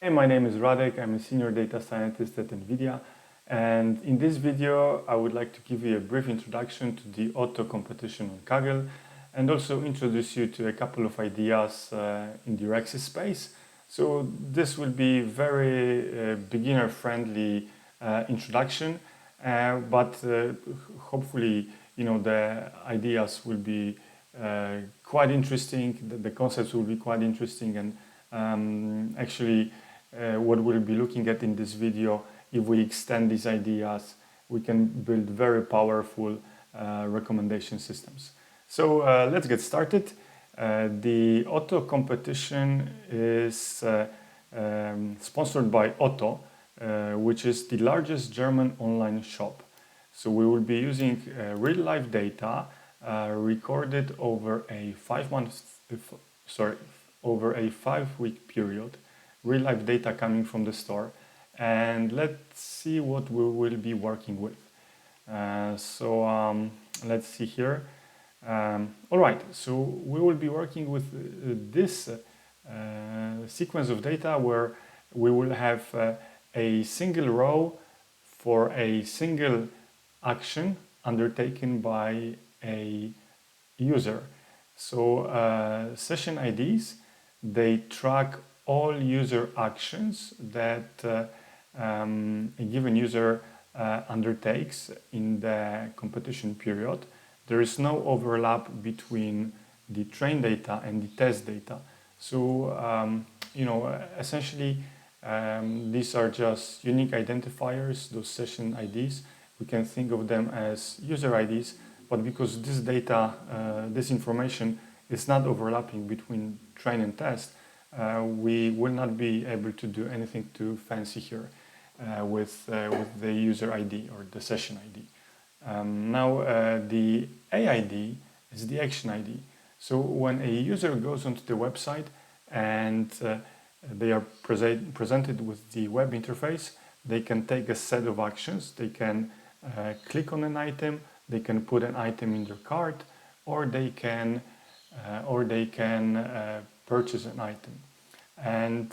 Hey, my name is Radek. I'm a senior data scientist at NVIDIA. And in this video, I would like to give you a brief introduction to the OTTO competition on Kaggle and also introduce you to a couple of ideas in the RecSys space. So this will be very beginner-friendly introduction, but hopefully, the ideas will be quite interesting. The concepts will be quite interesting, and actually, what we'll be looking at in this video, if we extend these ideas, we can build very powerful recommendation systems. So let's get started. The OTTO competition is sponsored by OTTO, which is the largest German online shop. So we will be using real-life data recorded over a 5-week period, real-life data coming from the store, and let's see what we will be working with. Let's see here. All right, so we will be working with this sequence of data where we will have a single row for a single action undertaken by a user. So session IDs, they track all user actions that a given user undertakes in the competition period. There is no overlap between the train data and the test data. So, essentially, these are just unique identifiers, those session IDs. We can think of them as user IDs, but because this data, this information is not overlapping between train and test, we will not be able to do anything too fancy here with the user ID or the session ID. The AID is the action ID. So when a user goes onto the website and they are presented with the web interface, they can take a set of actions. They can click on an item, they can put an item in their cart, or they can purchase an item. And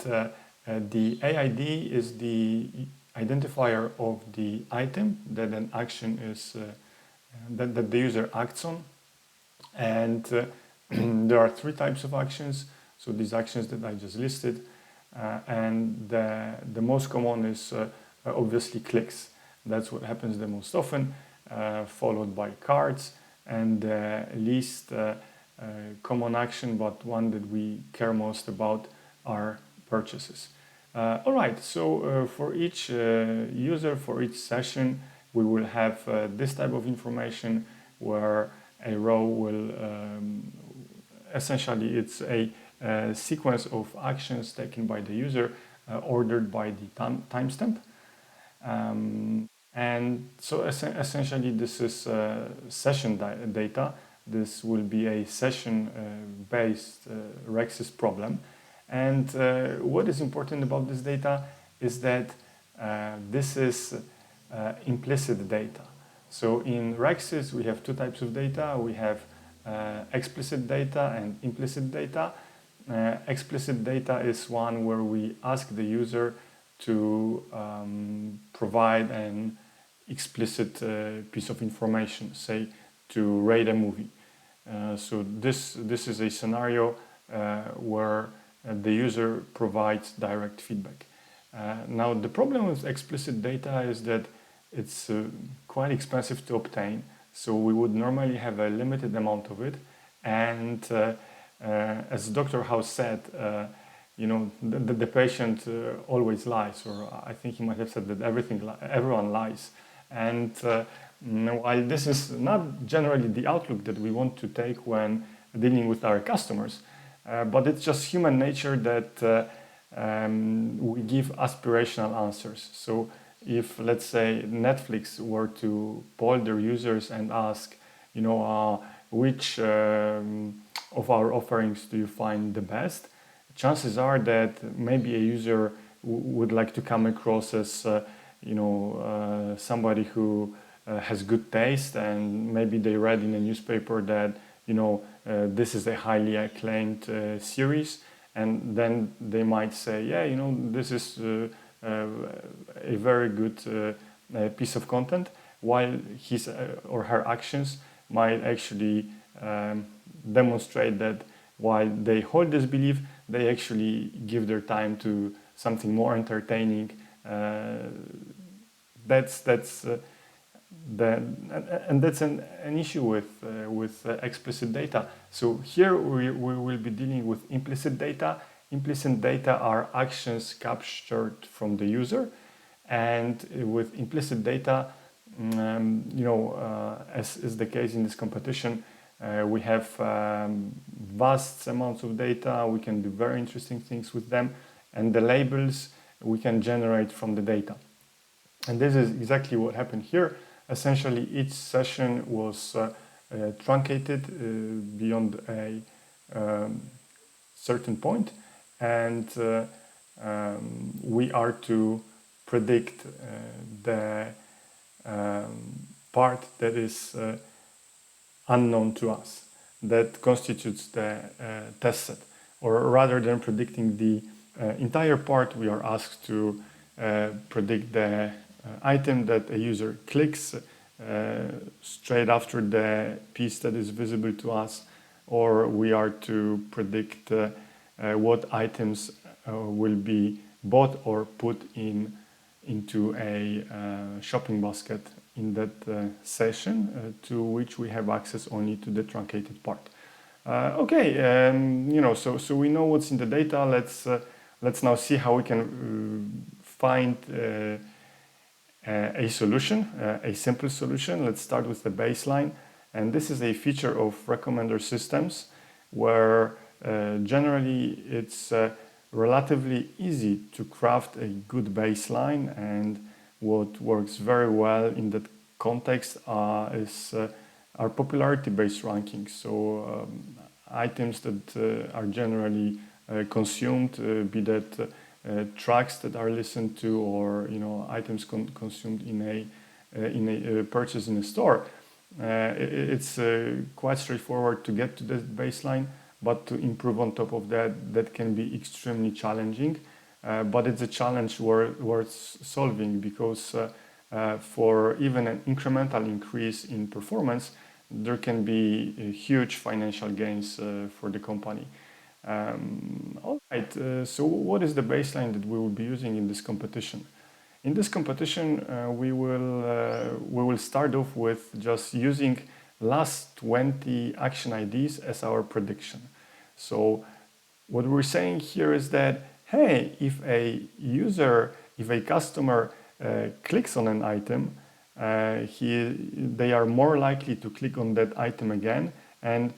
the AID is the identifier of the item that an action is that the user acts on. And there are 3 types of actions. So these actions that I just listed, and the most common is obviously clicks. That's what happens the most often, followed by cards, and the least common action, but one that we care most about, are purchases. All right, so for each user, for each session, we will have this type of information where a row will, essentially it's a sequence of actions taken by the user ordered by the timestamp. And so essentially this is session data. This will be a session-based RecSys problem. And what is important about this data is that this is implicit data. So in RecSys we have 2 types of data. We have explicit data and implicit data. Explicit data is one where we ask the user to provide an explicit piece of information, say to rate a movie. So this is a scenario where the user provides direct feedback. Now the problem with explicit data is that it's quite expensive to obtain, so we would normally have a limited amount of it, and as Dr. House said, the patient always lies, or I think he might have said that everyone lies. And while this is not generally the outlook that we want to take when dealing with our customers, but it's just human nature that we give aspirational answers. So if, let's say, Netflix were to poll their users and ask, which of our offerings do you find the best, chances are that maybe a user would like to come across as somebody who has good taste, and maybe they read in a newspaper that this is a highly acclaimed series, and then they might say, yeah, you know, this is a very good piece of content, while his or her actions might actually demonstrate that while they hold this belief, they actually give their time to something more entertaining. That's and that's an issue with explicit data. So here we will be dealing with implicit data. Implicit data are actions captured from the user, and with implicit data, as is the case in this competition, we have vast amounts of data. We can do very interesting things with them, and the labels we can generate from the data. And this is exactly what happened here. Essentially, each session was truncated beyond a certain point, and we are to predict the part that is unknown to us, that constitutes the test set. Or rather than predicting the entire part, we are asked to predict the item that a user clicks straight after the piece that is visible to us, or we are to predict what items will be bought or put into a shopping basket in that session, to which we have access only to the truncated part. So we know what's in the data. Let's now see how we can find a solution, a simple solution. Let's start with the baseline. And this is a feature of recommender systems where generally it's relatively easy to craft a good baseline. And what works very well in that context is our popularity-based rankings. So items that are generally consumed, be that tracks that are listened to, or items consumed in a purchase in a store. It's quite straightforward to get to the baseline, but to improve on top of that can be extremely challenging. But it's a challenge worth solving, because for even an incremental increase in performance, there can be huge financial gains for the company. All right, so what is the baseline that we will be using in this competition? In this competition, we will start off with just using last 20 action IDs as our prediction. So what we're saying here is that, hey, if a customer clicks on an item, they are more likely to click on that item again, and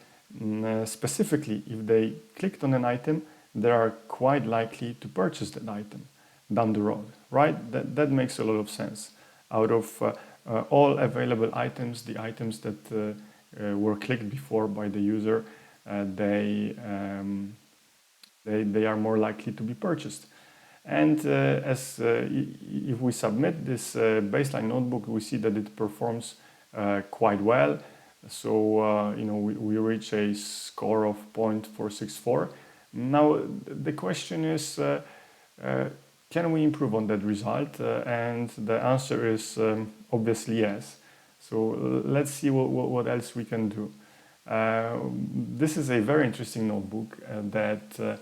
specifically, if they clicked on an item, they are quite likely to purchase that item down the road, right? That makes a lot of sense. Out of all available items, the items that were clicked before by the user, they are more likely to be purchased. And if we submit this baseline notebook, we see that it performs quite well. So we reach a score of 0.464. Now the question is, can we improve on that result? And the answer is obviously yes. So let's see what else we can do. This is a very interesting notebook that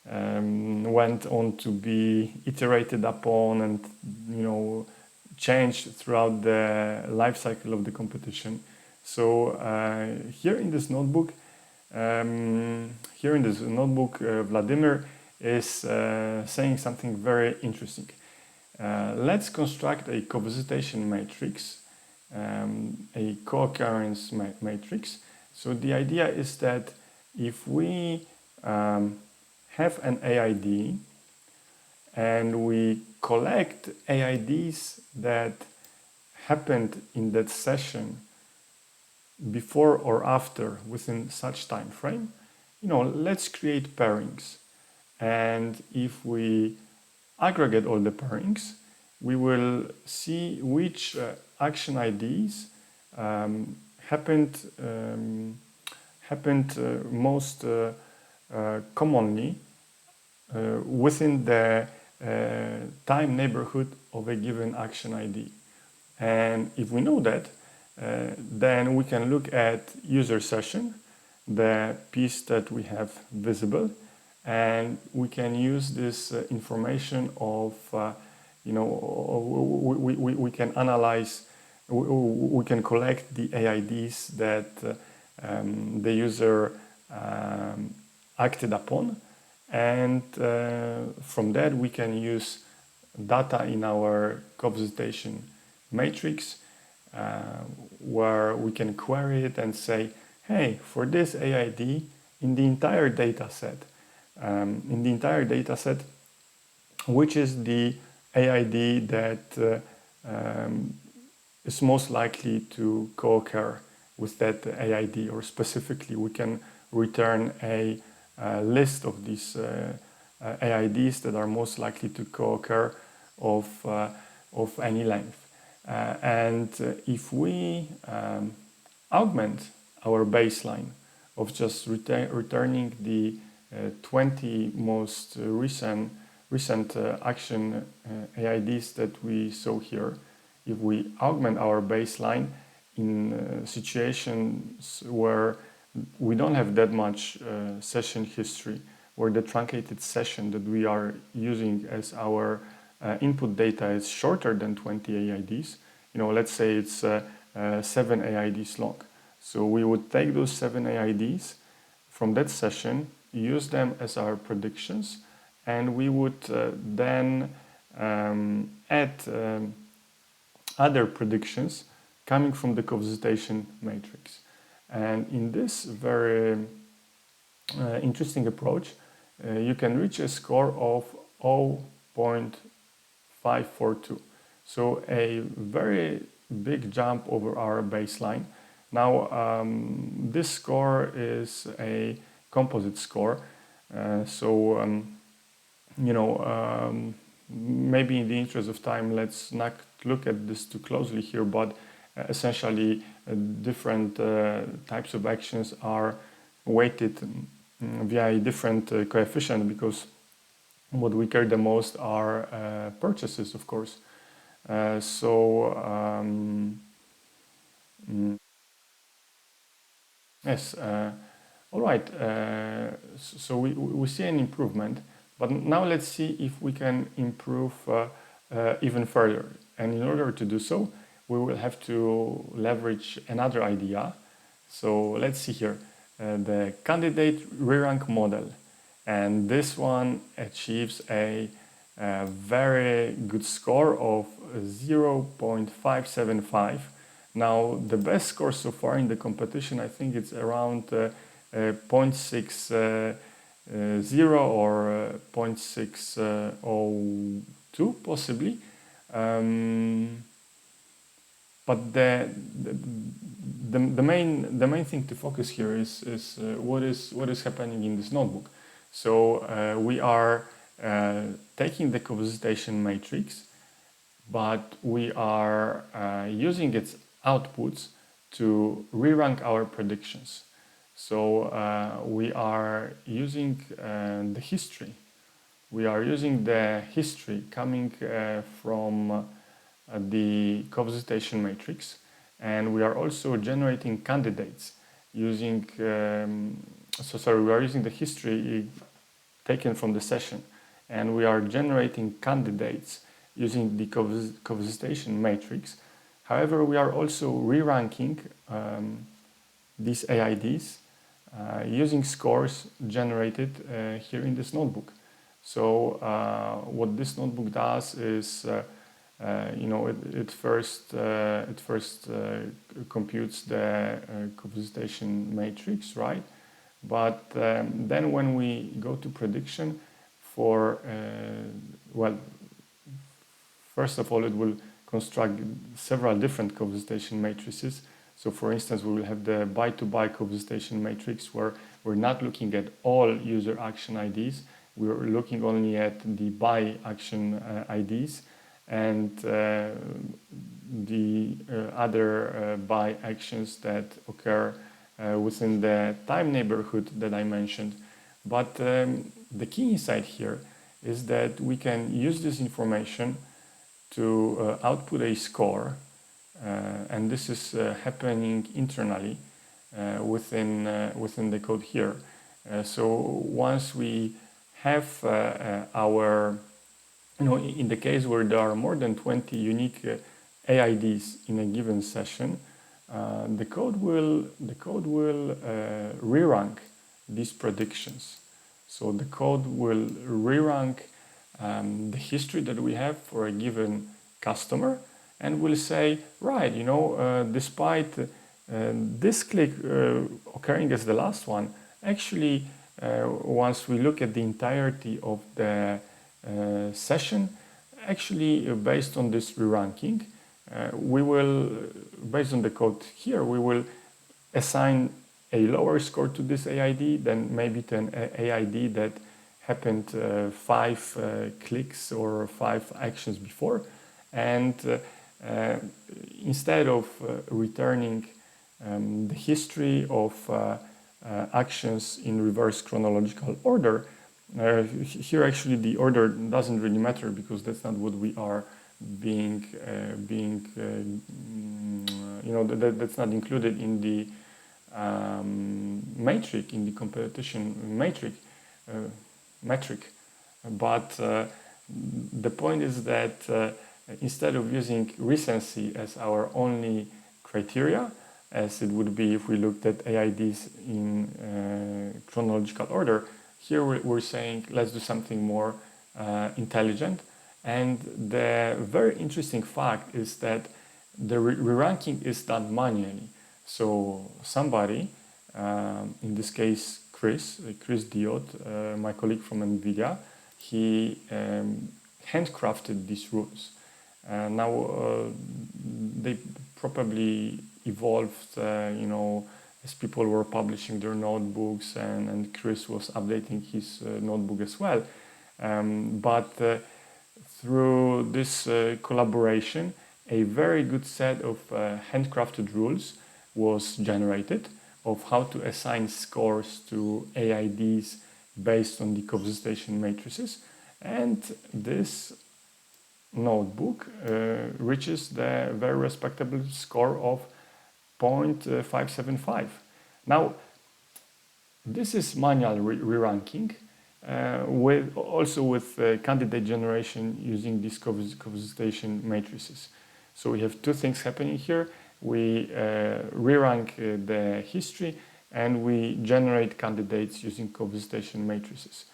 went on to be iterated upon and changed throughout the life cycle of the competition. So here in this notebook, Vladimir is saying something very interesting. Let's construct a co-visitation matrix, a co-occurrence matrix. So the idea is that if we have an AID and we collect AIDs that happened in that session before or after within such time frame, let's create pairings. And if we aggregate all the pairings, we will see which action IDs happened most commonly within the time neighborhood of a given action ID. And if we know that, then we can look at user session, the piece that we have visible, and we can use this information of, we can analyze, we can collect the AIDs that the user acted upon, and from that we can use data in our co-visitation matrix where we can query it and say, hey, for this AID in the entire data set, which is the AID that is most likely to co-occur with that AID, or specifically we can return a list of these AIDs that are most likely to co-occur of any length. And if we augment our baseline of just returning the 20 most recent action AIDs that we saw here, if we augment our baseline in situations where we don't have that much session history, where the truncated session that we are using as our input data is shorter than 20 AIDs, let's say it's 7 AIDs long. So we would take those 7 AIDs from that session, use them as our predictions, and we would then add other predictions coming from the co-visitation matrix. And in this very interesting approach, you can reach a score of 0.542. So a very big jump over our baseline. Now, this score is a composite score. Maybe in the interest of time, let's not look at this too closely here, but essentially different types of actions are weighted via a different coefficient, because what we care the most are purchases, of course. Yes. All right. So we see an improvement, but now let's see if we can improve even further. And in order to do so, we will have to leverage another idea. So let's see here, the candidate rerank model. And this one achieves a very good score of 0.575. Now, the best score so far in the competition, I think it's around 0.60 or 0.602 possibly. But the main thing to focus here is what is happening in this notebook. So we are taking the co-visitation matrix, but we are using its outputs to re-rank our predictions. So we are using the history. We are using the history coming from the co-visitation matrix, and we are also generating candidates using, we are using the history taken from the session, and we are generating candidates using the co-visitation matrix. However, we are also re-ranking these AIDs using scores generated here in this notebook. So what this notebook does is, it first computes the co-visitation matrix, right? But then when we go to prediction for, first of all, it will construct several different co-visitation matrices. So for instance, we will have the by-to-by co-visitation matrix, where we're not looking at all user action IDs. We're looking only at the by action IDs, and the other by actions that occur within the time neighborhood that I mentioned. But the key insight here is that we can use this information to output a score, and this is happening internally within the code here. So once we have our, in the case where there are more than 20 unique AIDs in a given session, the code will re-rank these predictions. So the code will re-rank the history that we have for a given customer, and will say, right, despite this click occurring as the last one, actually, once we look at the entirety of the session, actually, based on this re-ranking, we will, based on the code here, we will assign a lower score to this AID than maybe to an AID that happened 5 clicks or 5 actions before. And instead of returning the history of actions in reverse chronological order, here actually the order doesn't really matter, because that's not what we are that's not included in the metric, in the competition metric. But the point is that instead of using recency as our only criteria, as it would be if we looked at AIDs in chronological order, here we're saying let's do something more intelligent. And the very interesting fact is that the re-ranking is done manually. So somebody, in this case Chris Diot, my colleague from NVIDIA, he handcrafted these rules. Now they probably evolved, as people were publishing their notebooks, and Chris was updating his notebook as well. But through this collaboration, a very good set of handcrafted rules was generated of how to assign scores to AIDs based on the co-visitation matrices. And this notebook reaches the very respectable score of 0.575. Now, this is manual re-ranking, with candidate generation using these co-visitation matrices. So we have two things happening here. We re-rank the history, and we generate candidates using co-visitation matrices.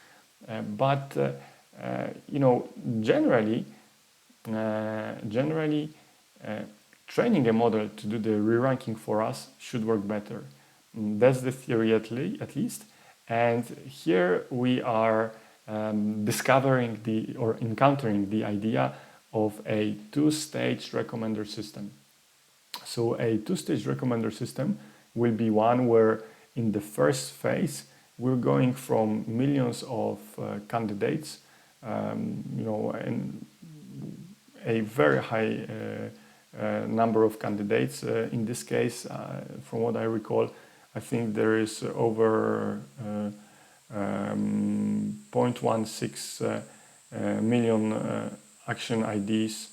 But generally, training a model to do the re-ranking for us should work better. That's the theory at least. And here we are encountering the idea of a two-stage recommender system. So a two-stage recommender system will be one where in the first phase we're going from millions of candidates, and a very high number of candidates. In this case, from what I recall, I think there is over 0.16 million action IDs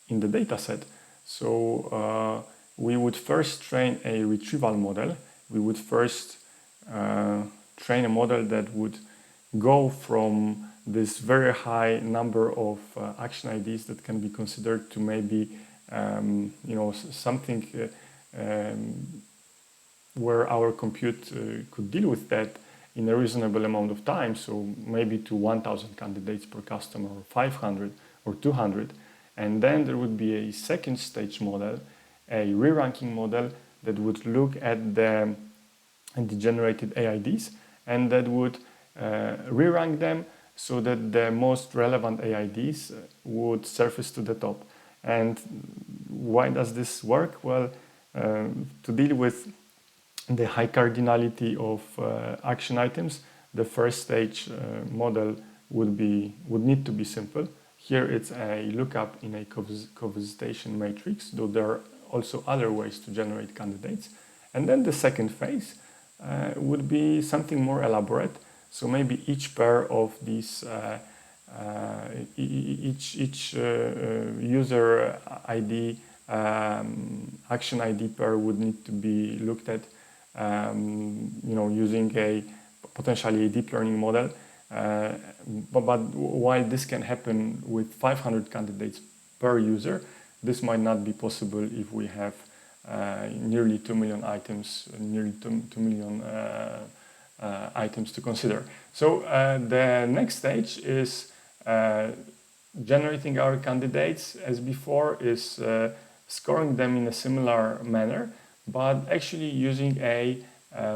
in the dataset. So we would first train a retrieval model. We would first train a model that would go from this very high number of action IDs that can be considered to maybe something where our compute could deal with that in a reasonable amount of time, so maybe to 1,000 candidates per customer, or 500 or 200. And then there would be a second stage model, a re-ranking model that would look at the generated AIDs, and that would re-rank them so that the most relevant AIDs would surface to the top. And why does this work? Well, to deal with the high cardinality of action items, the first stage model would need to be simple. Here it's a lookup in a co-visitation matrix, though there are also other ways to generate candidates. And then the second phase would be something more elaborate. So maybe each pair of these, each user ID, action ID pair would need to be looked at, using a potentially a deep learning model. But while this can happen with 500 candidates per user, this might not be possible if we have nearly 2 million items, nearly 2 million items to consider. So the next stage is generating our candidates as before, is scoring them in a similar manner, but actually using a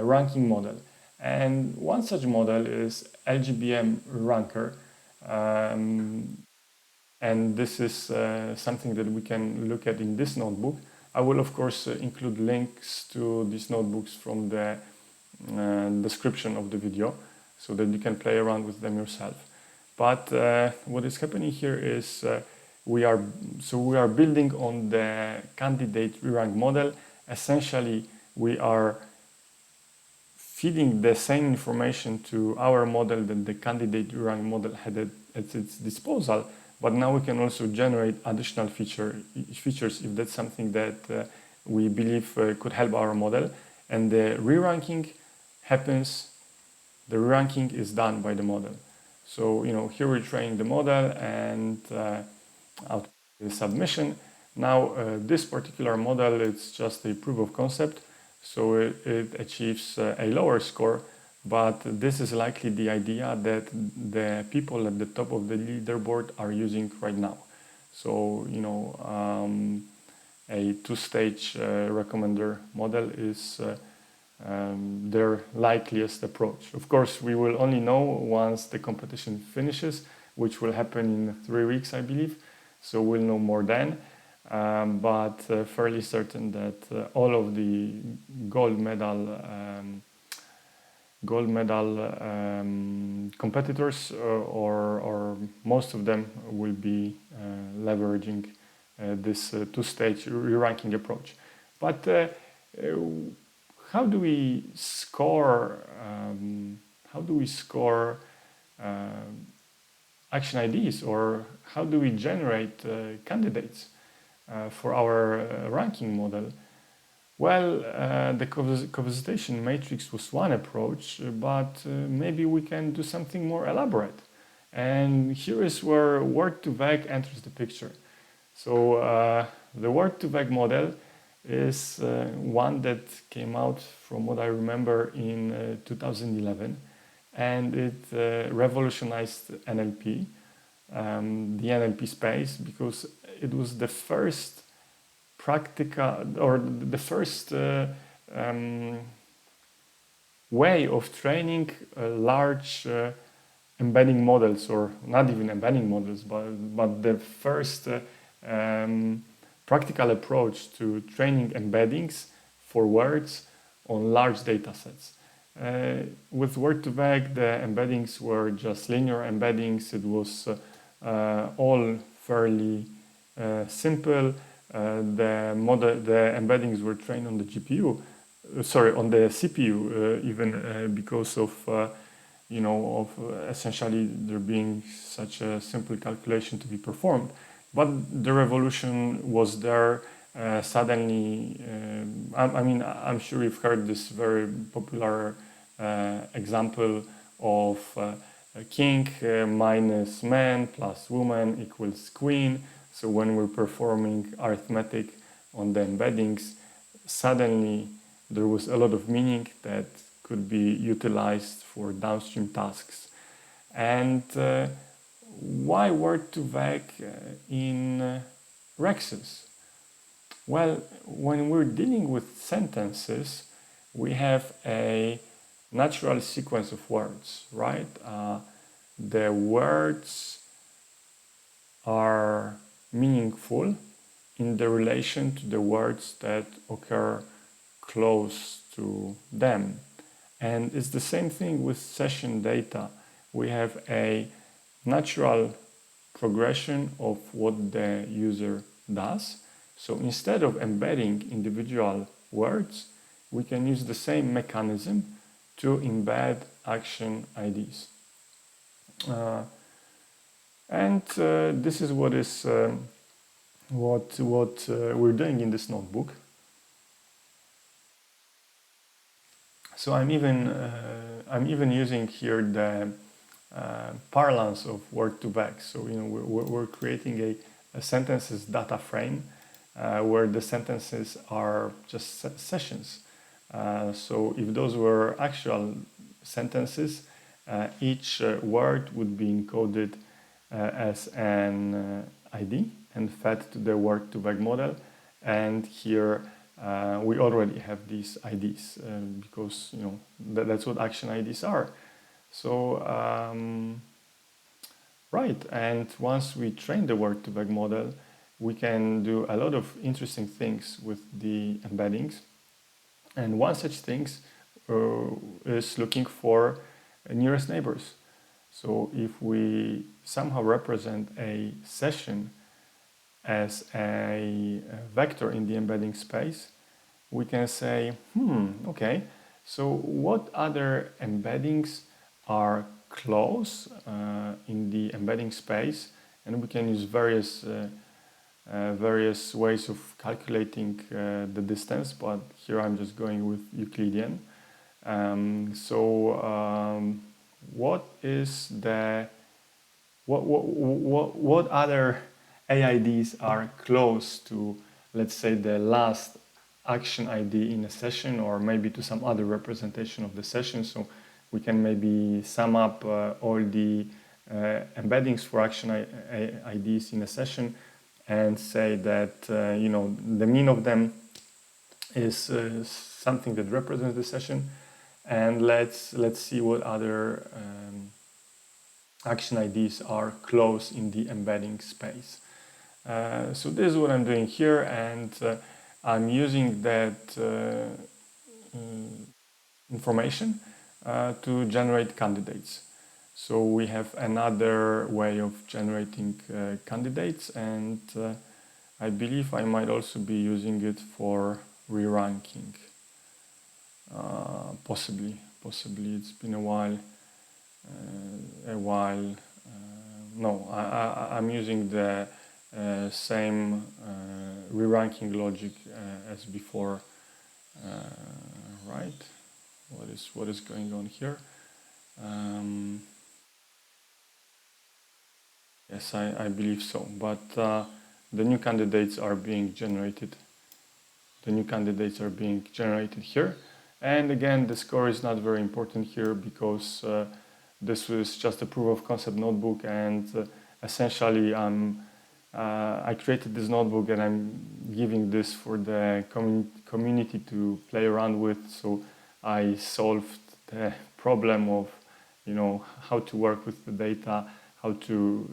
ranking model. And one such model is LGBM ranker. And this is something that we can look at in this notebook. I will of course include links to these notebooks from the description of the video so that you can play around with them yourself. But what is happening here is we are building on the candidate re-rank model. Essentially, we are feeding the same information to our model that the candidate re-rank model had at its disposal, but now we can also generate additional features if that's something that we believe could help our model. And the re-ranking happens, the re-ranking is done by the model. So, here we're training the model and out the submission. Now, this particular model, it's just a proof of concept, so it achieves a lower score, but this is likely the idea that the people at the top of the leaderboard are using right now. So, a two-stage recommender model is their likeliest approach. Of course, we will only know once the competition finishes, which will happen in 3 weeks, I believe. So we'll know more then, but fairly certain that all of the gold medal competitors, or most of them, will be leveraging this two-stage re-ranking approach. But how do we score? Action IDs, or how do we generate candidates for our ranking model? Well, the co-visitation matrix was one approach, but maybe we can do something more elaborate. And here is where word2vec enters the picture. So the word2vec model is one that came out, from what I remember, in 2011. And it revolutionized NLP, the NLP space, because it was the first practical, or the first way of training large embedding models, or not even embedding models, but the first practical approach to training embeddings for words on large data sets. With word2vec, the embeddings were just linear embeddings. It was all fairly simple. The embeddings were trained on the on the CPU, even because of essentially there being such a simple calculation to be performed. But the revolution was there. Suddenly, I'm sure you've heard this very popular example of king minus man plus woman equals queen. So when we're performing arithmetic on the embeddings, suddenly there was a lot of meaning that could be utilized for downstream tasks. And why word2vec in RecSys? Well, when we're dealing with sentences, we have a natural sequence of words, right? The words are meaningful in the relation to the words that occur close to them. And it's the same thing with session data. We have a natural progression of what the user does. So instead of embedding individual words, we can use the same mechanism to embed action IDs. This is what we're doing in this notebook. So I'm even using here the parlance of word2vec. So we're creating a sentences data frame where the sentences are just sessions. So if those were actual sentences, each word would be encoded as an ID and fed to the word2vec model. And here we already have these IDs because that's what action IDs are. So right, and once we train the word2vec model, we can do a lot of interesting things with the embeddings. And one such thing is looking for nearest neighbors. So if we somehow represent a session as a vector in the embedding space, we can say, okay, so what other embeddings are close in the embedding space? And we can use various ways of calculating the distance, but here I'm just going with Euclidean. What is what other AIDs are close to, let's say, the last action ID in a session, or maybe to some other representation of the session? So we can maybe sum up all the embeddings for action IDs in a session and say that the mean of them is something that represents the session, and let's see what other action IDs are close in the embedding space. So this is what I'm doing here, and I'm using that information to generate candidates. So we have another way of generating candidates, and I believe I might also be using it for reranking. Possibly. It's been a while. No, I'm using the same reranking logic as before. Right? What is going on here? Yes, I believe so. But the new candidates are being generated. The new candidates are being generated here. And again, the score is not very important here because this was just a proof of concept notebook, and essentially I created this notebook and I'm giving this for the community to play around with. So I solved the problem of how to work with the data, how to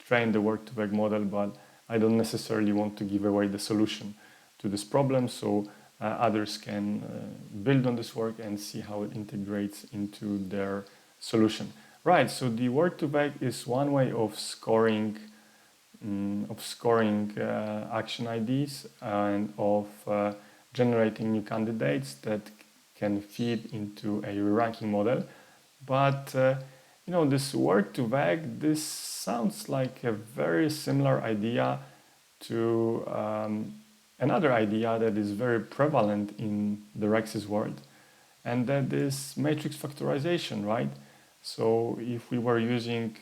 train the word2vec model, but I don't necessarily want to give away the solution to this problem, so others can build on this work and see how it integrates into their solution. Right, so the word2vec is one way of scoring action IDs and of generating new candidates that can feed into a reranking model. But this word2vec, this sounds like a very similar idea to another idea that is very prevalent in the RecSys world, and that is matrix factorization, right? So if we were using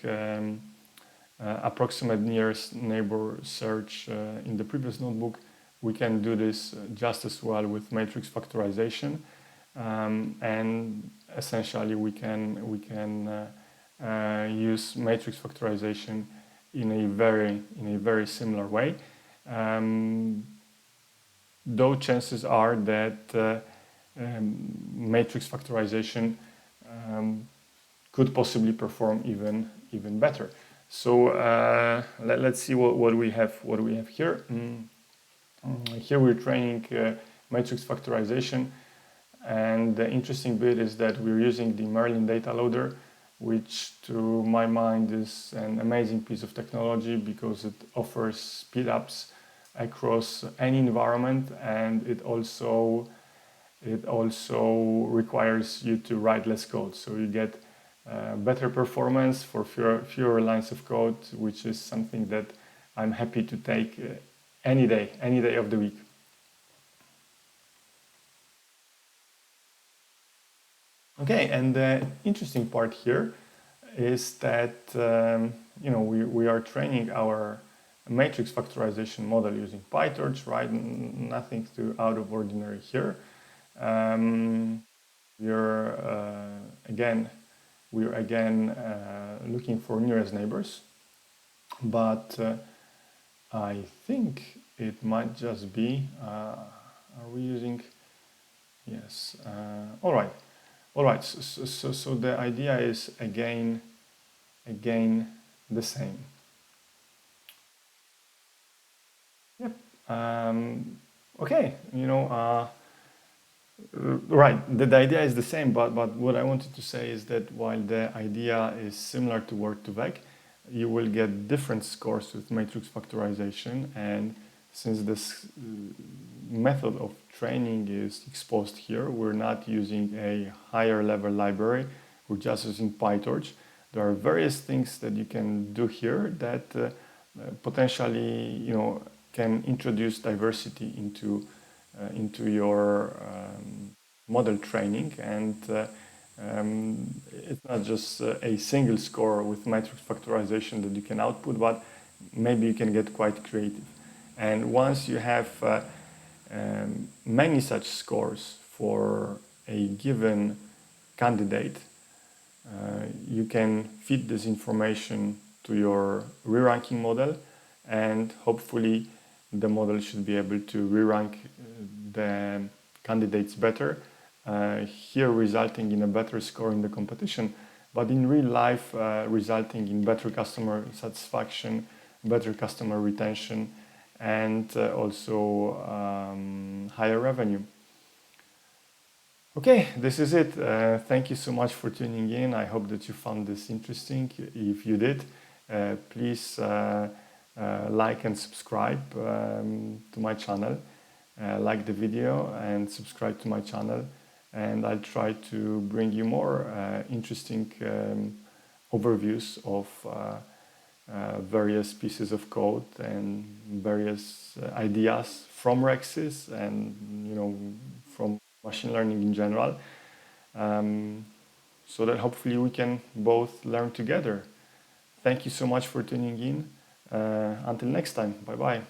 approximate nearest neighbor search in the previous notebook, we can do this just as well with matrix factorization, and essentially we can use matrix factorization in a very similar way. Though chances are that matrix factorization could possibly perform even better. So let's see what we have here. Here we're training matrix factorization, and the interesting bit is that we're using the Merlin data loader, which to my mind is an amazing piece of technology because it offers speed ups across any environment, and it also it also requires you to write less code. So you get better performance for fewer lines of code, which is something that I'm happy to take any day of the week. Okay, and the interesting part here is that we are training our matrix factorization model using PyTorch, right? Nothing too out of ordinary here. We're again looking for nearest neighbors, but I think it might just be. Are we using? Yes. All right. All right. So the idea is again the same. Yep. Okay. Right. The idea is the same, but what I wanted to say is that while the idea is similar to Word2Vec, you will get different scores with matrix factorization, and since this method of training is exposed here, we're not using a higher level library, we're just using PyTorch. There are various things that you can do here that potentially can introduce diversity into your model training, and it's not just a single score with matrix factorization that you can output, but maybe you can get quite creative. And once you have many such scores for a given candidate, you can feed this information to your reranking model, and hopefully the model should be able to re-rank the candidates better, here resulting in a better score in the competition, but in real life resulting in better customer satisfaction, better customer retention, and also higher revenue. Okay, this is it. Thank you so much for tuning in. I hope that you found this interesting. If you did, please like and subscribe to my channel. Like the video and subscribe to my channel, and I'll try to bring you more interesting overviews of various pieces of code and various ideas from RecSys and from machine learning in general, so that hopefully we can both learn together. Thank you so much for tuning in. Until next time, bye bye.